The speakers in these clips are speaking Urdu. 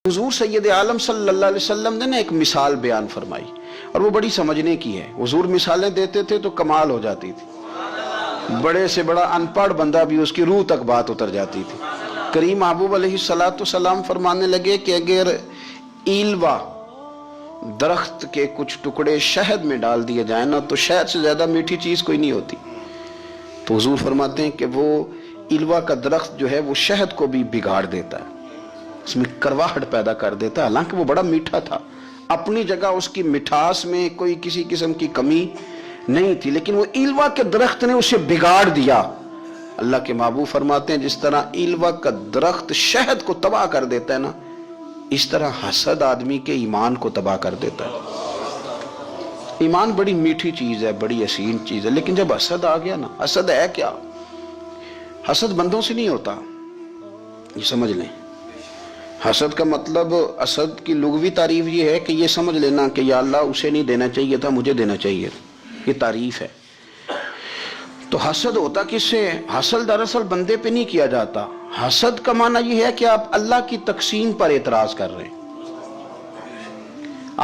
حضور سید عالم صلی اللہ علیہ وسلم نے نا ایک مثال بیان فرمائی اور وہ بڑی سمجھنے کی ہے۔ حضور مثالیں دیتے تھے تو کمال ہو جاتی تھی، بڑے سے بڑا ان پڑھ بندہ بھی اس کی روح تک بات اتر جاتی تھی۔ کریم محبوب علیہ السلام فرمانے لگے کہ اگر ایلوا درخت کے کچھ ٹکڑے شہد میں ڈال دیے جائیں نا تو شہد سے زیادہ میٹھی چیز کوئی نہیں ہوتی۔ تو حضور فرماتے ہیں کہ وہ ایلوا کا درخت جو ہے وہ شہد کو بھی بگاڑ دیتا ہے، اس میں کرواہٹ پیدا کر دیتا ہے، حالانکہ وہ بڑا میٹھا تھا، اپنی جگہ اس کی مٹھاس میں کوئی کسی قسم کی کمی نہیں تھی، لیکن وہ ایلوا کے درخت نے اسے بگاڑ دیا۔ اللہ کے محبوب فرماتے ہیں جس طرح ایلوا کا درخت شہد کو تباہ کر دیتا ہے نا، اس طرح حسد آدمی کے ایمان کو تباہ کر دیتا ہے۔ ایمان بڑی میٹھی چیز ہے، بڑی حسین چیز ہے، لیکن جب حسد آ گیا نا، حسد ہے کیا؟ حسد بندوں سے نہیں ہوتا، یہ سمجھ لیں۔ حسد کا مطلب، حسد کی لغوی تعریف یہ ہے کہ یہ سمجھ لینا کہ یا اللہ اسے نہیں دینا چاہیے تھا، مجھے دینا چاہیے، یہ تعریف ہے۔ تو حسد ہوتا کس سے؟ حسد دراصل بندے پہ نہیں کیا جاتا، حسد کا معنی یہ ہے کہ آپ اللہ کی تقسیم پر اعتراض کر رہے ہیں۔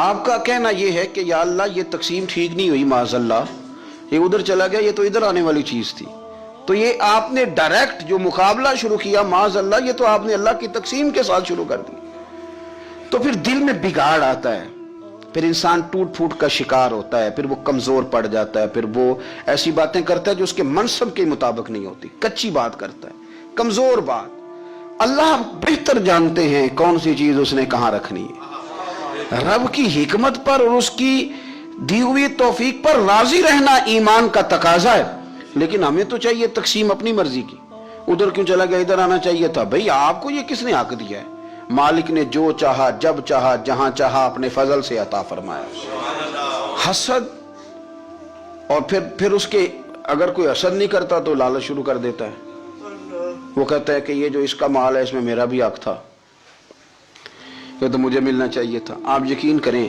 آپ کا کہنا یہ ہے کہ یا اللہ یہ تقسیم ٹھیک نہیں ہوئی، معاذ اللہ یہ ادھر چلا گیا، یہ تو ادھر آنے والی چیز تھی۔ تو یہ آپ نے ڈائریکٹ جو مقابلہ شروع کیا، معاذ اللہ یہ تو آپ نے اللہ کی تقسیم کے ساتھ شروع کر دی۔ تو پھر دل میں بگاڑ آتا ہے، پھر انسان ٹوٹ پھوٹ کا شکار ہوتا ہے، پھر وہ کمزور پڑ جاتا ہے، پھر وہ ایسی باتیں کرتا ہے جو اس کے منصب کے مطابق نہیں ہوتی، کچی بات کرتا ہے، کمزور بات۔ اللہ بہتر جانتے ہیں کون سی چیز اس نے کہاں رکھنی ہے۔ رب کی حکمت پر اور اس کی دی ہوئی توفیق پر راضی رہنا ایمان کا تقاضا ہے، لیکن ہمیں تو چاہیے تقسیم اپنی مرضی کی، ادھر کیوں چلا گیا، ادھر آنا چاہیے تھا۔ بھئی آپ کو یہ کس نے حق دیا ہے؟ مالک نے جو چاہا، جب چاہا، جہاں چاہا اپنے فضل سے عطا فرمایا۔ حسد، اور پھر اس کے اگر کوئی حسد نہیں کرتا تو لالچ شروع کر دیتا ہے، وہ کہتا ہے کہ یہ جو اس کا مال ہے اس میں میرا بھی حق تھا، یہ تو مجھے ملنا چاہیے تھا۔ آپ یقین کریں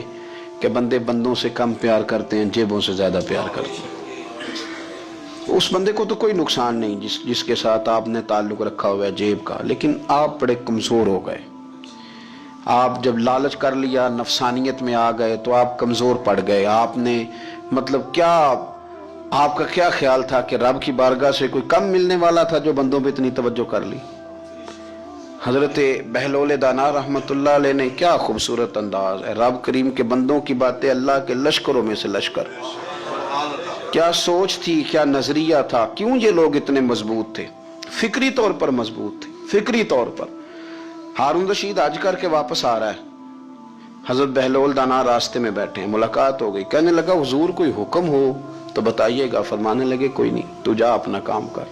کہ بندے بندوں سے کم پیار کرتے ہیں، جیبوں سے زیادہ پیار کرتے ہیں۔ اس بندے کو تو کوئی نقصان نہیں جس کے ساتھ آپ نے تعلق رکھا ہوا ہے جیب کا، لیکن آپ بڑے کمزور ہو گئے۔ آپ جب لالچ کر لیا، نفسانیت میں آ گئے تو آپ کمزور پڑ گئے۔ آپ نے مطلب کیا، آپ کا کیا خیال تھا کہ رب کی بارگاہ سے کوئی کم ملنے والا تھا جو بندوں پہ اتنی توجہ کر لی؟ حضرت بہلول دانا رحمت اللہ علیہ نے کیا خوبصورت انداز ہے، رب کریم کے بندوں کی باتیں اللہ کے لشکروں میں سے لشکر، کیا سوچ تھی، کیا نظریہ تھا، کیوں یہ لوگ اتنے مضبوط تھے، فکری طور پر مضبوط تھے، فکری طور پر۔ ہارون رشید حج کر کے واپس آ رہا ہے، حضرت بہلول دانا راستے میں بیٹھے ہیں، ملاقات ہو گئی، کہنے لگا حضور کوئی حکم ہو تو بتائیے گا۔ فرمانے لگے کوئی نہیں، تو جا اپنا کام کر۔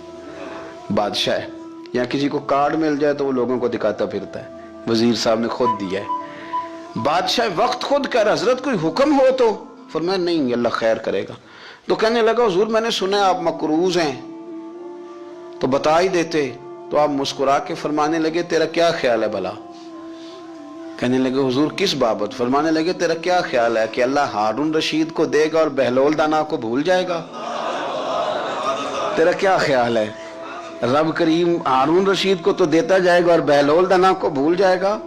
بادشاہ ہے، یا کسی کو کارڈ مل جائے تو وہ لوگوں کو دکھاتا پھرتا ہے، وزیر صاحب نے خود دیا ہے۔ بادشاہ وقت خود کہہ رہا حضرت کوئی حکم ہو تو، فرمایا نہیں اللہ خیر کرے گا۔ تو کہنے لگا حضور میں نے سنا ہے آپ مقروض ہیں تو بتا ہی دیتے۔ تو آپ مسکرا کے فرمانے لگے تیرا کیا خیال ہے بھلا؟ کہنے لگے حضور کس بابت؟ فرمانے لگے تیرا کیا خیال ہے کہ اللہ ہارون رشید کو دے گا اور بہلول دانا کو بھول جائے گا؟ تیرا کیا خیال ہے؟ رب کریم ہارون رشید کو تو دیتا جائے گا اور بہلول دانا کو بھول جائے گا؟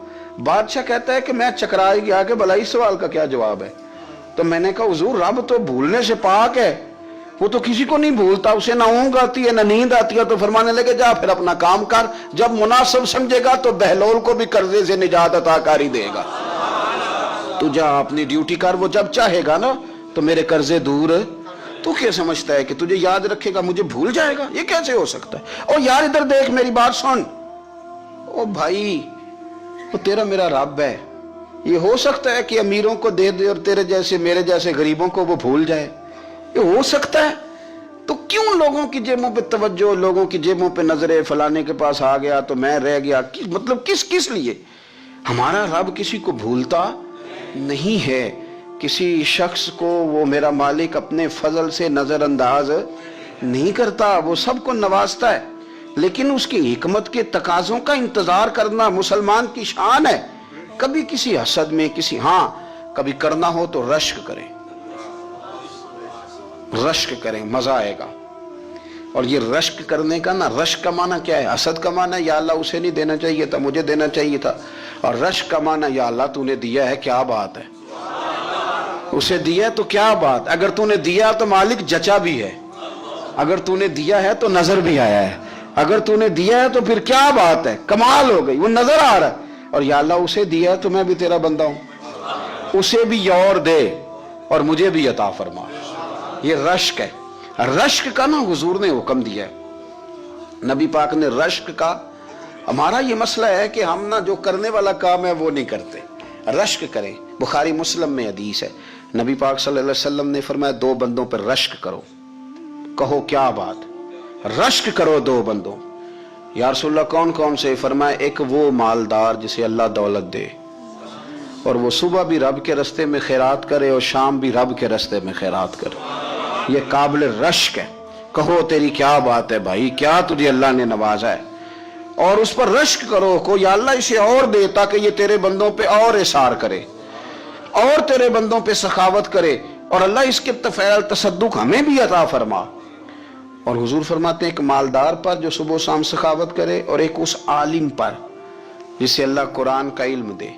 بادشاہ کہتا ہے کہ میں چکرا گیا کہ بھلا اس سوال کا کیا جواب ہے؟ تو میں نے کہا حضور رب تو بھولنے سے پاک ہے، وہ تو کسی کو نہیں بھولتا، اسے نہ اونگ آتی ہے نہ نیند آتی ہے۔ تو فرمانے لگے جا پھر اپنا کام کر، جب مناسب سمجھے گا تو بہلول کو بھی قرضے سے نجات عطا کاری دے گا۔ تو جا اپنی ڈیوٹی کر، وہ جب چاہے گا نا تو میرے قرضے دور۔ تو کیا سمجھتا ہے کہ تجھے یاد رکھے گا مجھے بھول جائے گا؟ یہ کیسے ہو سکتا ہے؟ او یار ادھر دیکھ میری بات سن، او بھائی وہ تیرا میرا رب ہے، یہ ہو سکتا ہے کہ امیروں کو دے دے اور تیرے جیسے میرے جیسے غریبوں کو وہ بھول جائے؟ یہ ہو سکتا ہے؟ تو کیوں لوگوں کی جیبوں پہ توجہ، لوگوں کی جیبوں پہ نظریں، فلانے کے پاس آ گیا تو میں رہ گیا، مطلب کس لیے؟ ہمارا رب کسی کو بھولتا نہیں ہے، کسی شخص کو وہ میرا مالک اپنے فضل سے نظر انداز نہیں کرتا، وہ سب کو نوازتا ہے، لیکن اس کی حکمت کے تقاضوں کا انتظار کرنا مسلمان کی شان ہے۔ کبھی کسی حسد میں کبھی کرنا ہو تو رشک کریں، مزہ آئے گا۔ اور یہ رشک کرنے کا نا، رشک کا معنی کیا ہے؟ حسد کا معنی یا اللہ اسے نہیں دینا چاہیے تھا، مجھے دینا چاہیے تھا۔ اور رشک کا معنی یا اللہ تو نے دیا ہے کیا بات ہے، اسے دیا تو کیا بات، اگر تو نے دیا تو مالک جچا بھی ہے، اگر تو نے دیا ہے تو نظر بھی آیا ہے، اگر تو نے دیا ہے تو پھر کیا بات ہے، کمال ہو گئی، وہ نظر آ رہا ہے، اور یا اللہ اسے دیا ہے تو میں بھی تیرا بندہ ہوں، اسے بھی اور دے اور مجھے بھی عطا فرما۔ یہ رشک ہے، رشک کا نا حضور نے حکم دیا ہے، نبی پاک نے رشک کا۔ ہمارا یہ مسئلہ ہے کہ ہم نا جو کرنے والا کام ہے وہ نہیں کرتے، رشک کریں۔ بخاری مسلم میں حدیث ہے، نبی پاک صلی اللہ علیہ وسلم نے فرمایا دو بندوں پر رشک کرو، کہو کیا بات، رشک کرو دو بندوں، یا رسول اللہ کون کون سے؟ فرمایا ایک وہ مالدار جسے اللہ دولت دے اور وہ صبح بھی رب کے رستے میں خیرات کرے اور شام بھی رب کے رستے میں خیرات کرے، یہ قابل رشک ہے۔ کہو تیری کیا بات ہے بھائی، کیا تجھے اللہ نے نوازا ہے، اور اس پر رشک کرو کو یا اللہ اسے اور دے تاکہ یہ تیرے بندوں پہ اور اثار کرے اور تیرے بندوں پہ سخاوت کرے، اور اللہ اس کے فعل تصدق ہمیں بھی عطا فرما۔ اور حضور فرماتے ہیں ایک مالدار پر جو صبح و شام سخاوت کرے، اور ایک اس عالم پر جسے اللہ قرآن کا علم دے،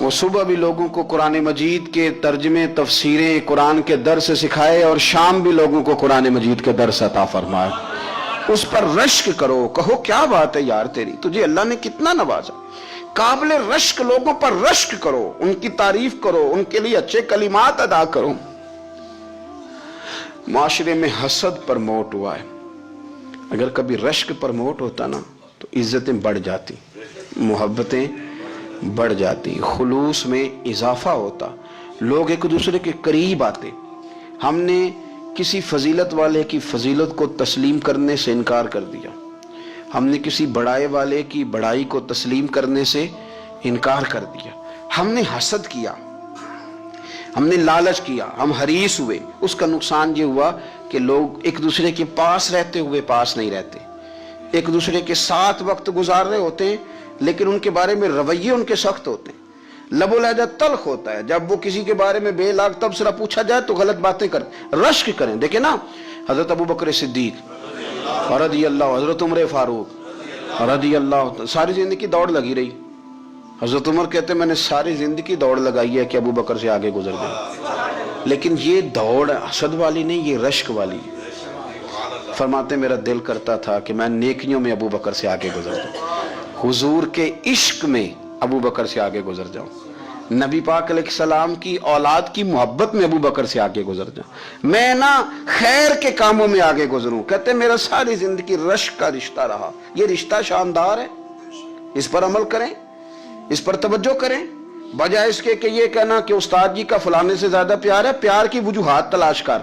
وہ صبح بھی لوگوں کو قرآن مجید کے ترجمے تفسیریں قرآن کے درس سکھائے اور شام بھی لوگوں کو قرآن مجید کے درس عطا فرمائے، اس پر رشک کرو، کہو کیا بات ہے یار تیری، تجھے اللہ نے کتنا نوازا، قابل رشک لوگوں پر رشک کرو، ان کی تعریف کرو، ان کے لیے اچھے کلمات ادا کرو۔ معاشرے میں حسد پرموٹ ہوا ہے، اگر کبھی رشک پرموٹ ہوتا نا تو عزتیں بڑھ جاتی، محبتیں بڑھ جاتی، خلوص میں اضافہ ہوتا، لوگ ایک دوسرے کے قریب آتے۔ ہم نے کسی فضیلت والے کی فضیلت کو تسلیم کرنے سے انکار کر دیا، ہم نے کسی بڑائی والے کی بڑائی کو تسلیم کرنے سے انکار کر دیا، ہم نے حسد کیا، ہم نے لالچ کیا، ہم حریص ہوئے۔ اس کا نقصان یہ ہوا کہ لوگ ایک دوسرے کے پاس رہتے ہوئے پاس نہیں رہتے، ایک دوسرے کے ساتھ وقت گزار رہے ہوتے ہیں لیکن ان کے بارے میں رویے ان کے سخت ہوتے ہیں، لب و لہجہ تلخ ہوتا ہے، جب وہ کسی کے بارے میں بے لاگ تبصرہ پوچھا جائے تو غلط باتیں کریں۔ رشک کریں، دیکھیں نا حضرت ابو بکر صدیق رضی اللہ، حضرت عمر فاروق رضی اللہ، ساری زندگی دوڑ لگی رہی۔ حضرت عمر کہتے ہیں میں نے ساری زندگی دوڑ لگائی ہے کہ ابو بکر سے آگے گزر گئے، لیکن یہ دوڑ حسد والی نہیں، یہ رشک والی۔ فرماتے میرا دل کرتا تھا کہ میں نیکیوں میں ابو بکر سے آگے گزر جاؤں، حضور کے عشق میں ابو بکر سے آگے گزر جاؤں، نبی پاک علیہ السلام کی اولاد کی محبت میں ابو بکر سے آگے گزر جاؤں، میں نا خیر کے کاموں میں آگے گزروں۔ کہتے میرا ساری زندگی رشک کا رشتہ رہا، یہ رشتہ شاندار ہے، اس پر عمل کریں، اس پر توجہ کریں، بجائے اس کے کہ یہ کہنا کہ استاد جی کا فلانے سے زیادہ پیار ہے، پیار کی وجوہات تلاش کر،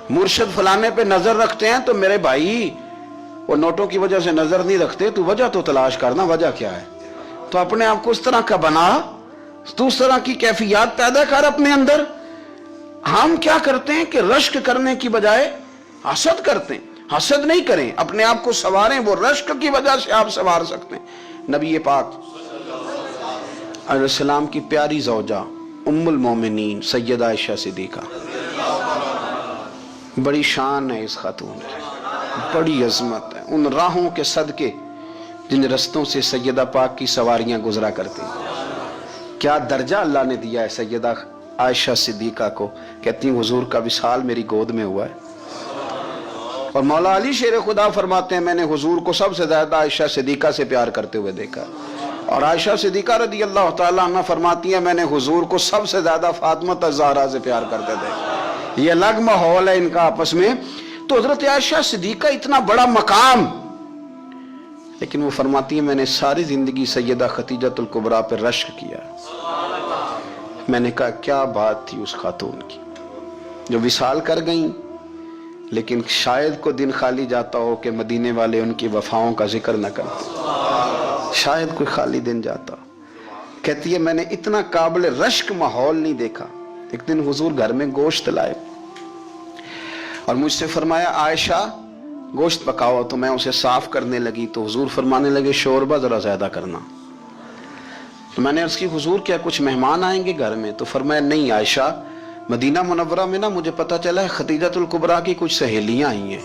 مرشد فلانے پہ نظر رکھتے ہیں تو میرے بھائی وہ نوٹوں کی وجہ سے نظر نہیں رکھتے، تو وجہ تو تلاش کرنا، وجہ کیا ہے، تو اپنے آپ کو اس طرح کا بنا، تو اس طرح کی کیفیات پیدا کر اپنے اندر۔ ہم کیا کرتے ہیں کہ رشک کرنے کی بجائے حسد کرتے ہیں، حسد نہیں کریں، اپنے آپ کو سنواریں، وہ رشک کی وجہ سے آپ سنوار سکتے ہیں۔ نبی پاک علیہ السلام کی پیاری زوجہ ام المومنین سیدہ عائشہ صدیقہ، بڑی شان ہے اس خاتون کی، بڑی عظمت ہے ان راہوں کے صدقے جن رستوں سے سیدہ پاک کی سواریاں گزرا کرتی ہیں۔ کیا درجہ اللہ نے دیا ہے سیدہ عائشہ صدیقہ کو، کہتی ہیں حضور کا وصال میری گود میں ہوا ہے، اور مولا علی شیر خدا فرماتے ہیں میں نے حضور کو سب سے زیادہ عائشہ صدیقہ سے پیار کرتے ہوئے دیکھا، اور عائشہ صدیقہ رضی اللہ تعالیٰ عنہ فرماتی ہیں میں نے حضور کو سب سے زیادہ فاطمہ الزہرا سے پیار کرتے تھے۔ یہ الگ ماحول ہے ان کا آپس میں۔ تو حضرت عائشہ صدیقہ اتنا بڑا مقام، لیکن وہ فرماتی ہیں میں نے ساری زندگی سیدہ خدیجہ الکبریٰ پر رشک کیا۔ میں نے کہا کیا بات تھی اس خاتون کی جو وصال کر گئیں، لیکن شاید کو دن خالی جاتا ہو کہ مدینے والے ان کی وفاؤں کا ذکر نہ کرتے، شاید کوئی خالی دن جاتا۔ کہتی ہے میں نے اتنا قابل رشک ماحول نہیں دیکھا۔ ایک دن حضور گھر میں گوشت لائے اور مجھ سے فرمایا عائشہ گوشت پکاؤ، تو میں اسے صاف کرنے لگی تو حضور فرمانے لگے شوربہ ذرا زیادہ کرنا۔ تو میں نے عرض کی حضور کیا کچھ مہمان آئیں گے گھر میں؟ تو فرمایا نہیں عائشہ، مدینہ منورہ میں نا مجھے پتہ چلا ہے خدیجہ الکبریٰ کی کچھ سہیلیاں آئی ہیں،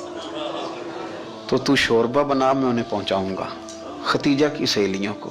تو شوربہ بنا، میں انہیں پہنچاؤں گا، خدیجہ کی سہیلیوں کو۔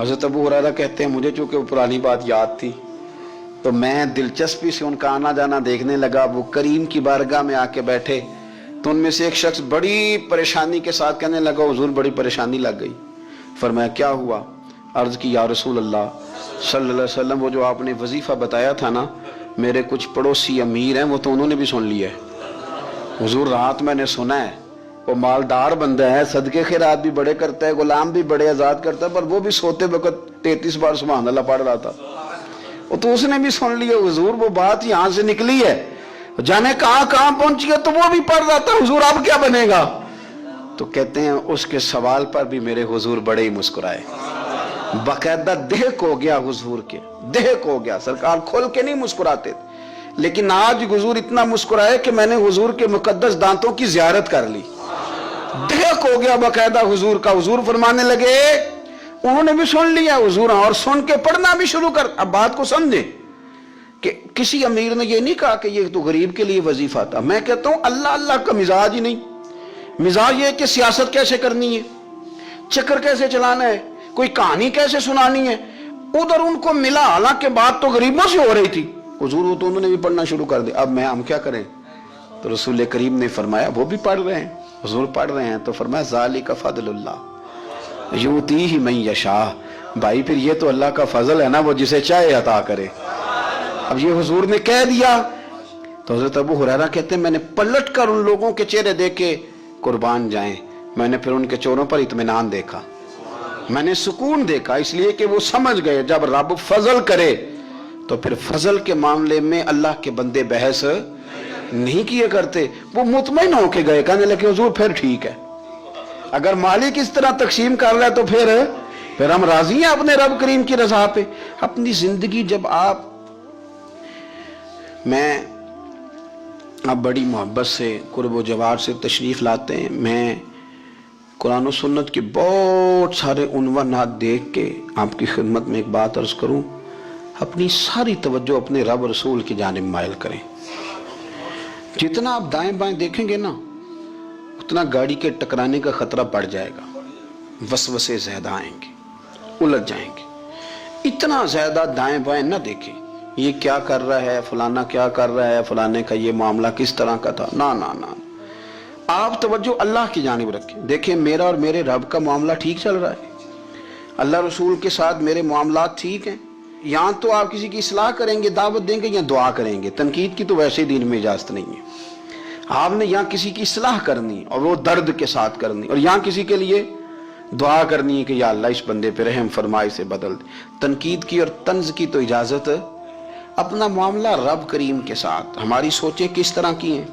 حضرت ابو ہریرہ کہتے ہیں مجھے چونکہ وہ پرانی بات یاد تھی تو میں دلچسپی سے ان کا آنا جانا دیکھنے لگا. وہ کریم کی بارگاہ میں آ کے بیٹھے تو ان میں سے ایک شخص بڑی پریشانی کے ساتھ کہنے لگا حضور بڑی پریشانی لگ گئی. فرمایا کیا ہوا؟ عرض کی یا رسول اللہ صلی اللہ علیہ وسلم وہ جو آپ نے وظیفہ بتایا تھا نا میرے کچھ پڑوسی امیر ہیں وہ تو انہوں نے بھی سن لیا ہے. حضور رات میں نے سنا ہے وہ مالدار بندہ ہے صدقے خیرات بھی بڑے کرتا ہے غلام بھی بڑے آزاد کرتا ہے پر وہ بھی سوتے وقت 33 بار سبحان اللہ پڑھ رہا تھا. وہ تو اس نے بھی سن لیا حضور وہ بات یہاں سے نکلی ہے جانے کہاں کہاں پہنچی ہے تو وہ بھی پڑھ رہا تھا حضور اب کیا بنے گا؟ تو کہتے ہیں اس کے سوال پر بھی میرے حضور بڑے ہی مسکرائے. باقاعدہ دہک ہو گیا حضور کے دہک ہو گیا. سرکار کھول کے نہیں مسکراتے لیکن آج حضور اتنا مسکرائے کہ میں نے حضور کے مقدس دانتوں کی زیارت کر لی. دہک ہو گیا باقاعدہ حضور کا. حضور فرمانے لگے انہوں نے بھی سن لیا حضور اور سن کے پڑھنا بھی شروع کر. اب بات کو سمجھیں کہ کسی امیر نے یہ نہیں کہا کہ یہ تو غریب کے لیے وظیفہ تھا. میں کہتا ہوں اللہ اللہ کا مزاج ہی نہیں. مزاج یہ کہ سیاست کیسے کرنی ہے چکر کیسے چلانا ہے کوئی کہانی کیسے سنانی ہے. ادھر ان کو ملا حالانکہ بات تو غریبوں سے ہو رہی تھی. حضور تو انہوں نے بھی پڑھنا شروع کر دیا. اب ہم کیا کریں؟ تو رسول کریم نے فرمایا وہ بھی پڑھ رہے ہیں حضور پڑھ رہے ہیں تو فرمایا ذالک فضل اللہ یؤتیہ من یشاء. بھائی پھر یہ تو اللہ کا فضل ہے نا وہ جسے چاہے عطا کرے. اب یہ حضور نے کہہ دیا تو حضرت ابو ہریرہ کہتے ہیں میں نے پلٹ کر ان لوگوں کے چہرے دیکھے قربان جائیں میں نے پھر ان کے چہروں پر اطمینان دیکھا میں نے سکون دیکھا اس لیے کہ وہ سمجھ گئے جب رب فضل کرے تو پھر فضل کے معاملے میں اللہ کے بندے بحث نہیں کیے کرتے. وہ مطمئن ہو کے گئے کہنے لگے حضور پھر ٹھیک ہے اگر مالک اس طرح تقسیم کر رہا ہے تو پھر ہم راضی ہیں اپنے رب کریم کی رضا پہ. اپنی زندگی جب میں بڑی محبت سے قرب و جوار سے تشریف لاتے ہیں میں قرآن و سنت کے بہت سارے عنوانات دیکھ کے آپ کی خدمت میں ایک بات عرض کروں اپنی ساری توجہ اپنے رب رسول کی جانب مائل کریں. جتنا آپ دائیں بائیں دیکھیں گے نا اتنا گاڑی کے ٹکرانے کا خطرہ بڑھ جائے گا. وسوسے زیادہ آئیں گے الجھ جائیں گے. اتنا زیادہ دائیں بائیں نہ دیکھیں یہ کیا کر رہا ہے فلانا کیا کر رہا ہے فلانے کا یہ معاملہ کس طرح کا تھا. نہ آپ توجہ اللہ کی جانب رکھیں. دیکھیں میرا اور میرے رب کا معاملہ ٹھیک چل رہا ہے اللہ رسول کے ساتھ میرے معاملات ٹھیک ہیں. یہاں تو آپ کسی کی اصلاح کریں گے دعوت دیں گے یا دعا کریں گے. تنقید کی تو ویسے دین میں اجازت نہیں ہے. آپ نے یہاں کسی کی اصلاح کرنی اور وہ درد کے ساتھ کرنی اور یہاں کسی کے لیے دعا کرنی ہے کہ یا اللہ اس بندے پہ رحم فرمائی سے بدل دے. تنقید کی اور طنز کی تو اجازت اپنا معاملہ رب کریم کے ساتھ ہماری سوچیں کس طرح کی ہیں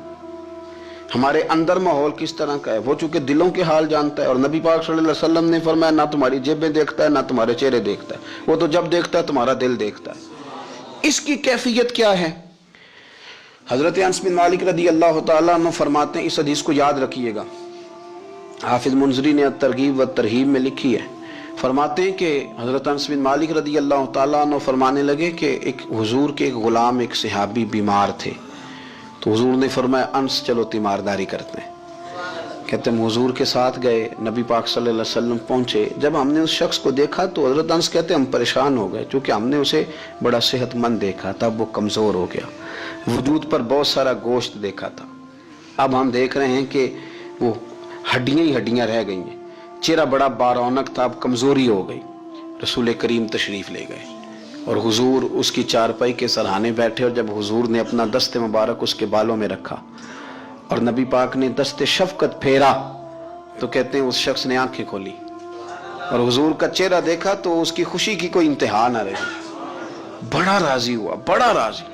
ہمارے اندر ماحول کس طرح کا ہے وہ چونکہ دلوں کے حال جانتا ہے. اور نبی پاک صلی اللہ علیہ وسلم نے فرمایا نہ تمہاری جیبیں دیکھتا ہے نہ تمہارے چہرے دیکھتا ہے وہ تو جب دیکھتا ہے تمہارا دل دیکھتا ہے. اس کی کیفیت کیا ہے؟ حضرت انس بن مالک رضی اللہ تعالیٰ عنہ فرماتے ہیں اس حدیث کو یاد رکھیے گا حافظ منذری نے ترغیب و ترہیب میں لکھی ہے. فرماتے ہیں کہ حضرت انس بن مالک رضی اللہ تعالیٰ عنہ فرمانے لگے کہ ایک حضور کے ایک غلام ایک صحابی بیمار تھے تو حضور نے فرمایا انس چلو تیمارداری کرتے ہیں. کہتے ہیں حضور کے ساتھ گئے نبی پاک صلی اللہ علیہ وسلم پہنچے. جب ہم نے اس شخص کو دیکھا تو حضرت انس کہتے ہیں ہم پریشان ہو گئے چونکہ ہم نے اسے بڑا صحت مند دیکھا تھا وہ کمزور ہو گیا وجود پر بہت سارا گوشت دیکھا تھا. اب ہم دیکھ رہے ہیں کہ وہ ہڈیاں ہی ہڈیاں رہ گئی ہیں. چہرہ بڑا بارونق تھا اب کمزوری ہو گئی. رسول کریم تشریف لے گئے اور حضور اس کی چارپائی کے سرہانے بیٹھے اور جب حضور نے اپنا دست مبارک اس کے بالوں میں رکھا اور نبی پاک نے دست شفقت پھیرا تو کہتے ہیں اس شخص نے آنکھیں کھولی اور حضور کا چہرہ دیکھا تو اس کی خوشی کی کوئی انتہا نہ رہی. بڑا راضی ہوا بڑا راضی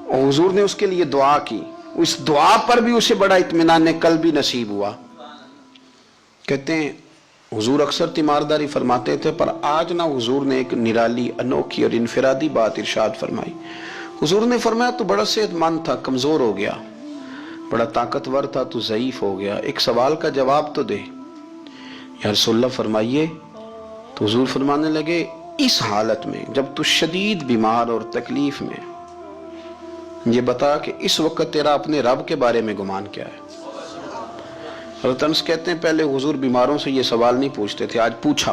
اور حضور نے اس کے لیے دعا کی. اس دعا پر بھی اسے بڑا اطمینان قلبی نصیب ہوا. کہتے ہیں حضور اکثر تیمارداری فرماتے تھے پر آج نہ حضور نے ایک نرالی انوکھی اور انفرادی بات ارشاد فرمائی. حضور نے فرمایا تو بڑا صحت مند تھا کمزور ہو گیا بڑا طاقتور تھا تو ضعیف ہو گیا ایک سوال کا جواب تو دے. یا رسول اللہ فرمائیے. تو حضور فرمانے لگے اس حالت میں جب تو شدید بیمار اور تکلیف میں یہ بتا کہ اس وقت تیرا اپنے رب کے بارے میں گمان کیا ہے. حضرت انس کہتے ہیں پہلے حضور بیماروں سے یہ سوال نہیں پوچھتے تھے آج پوچھا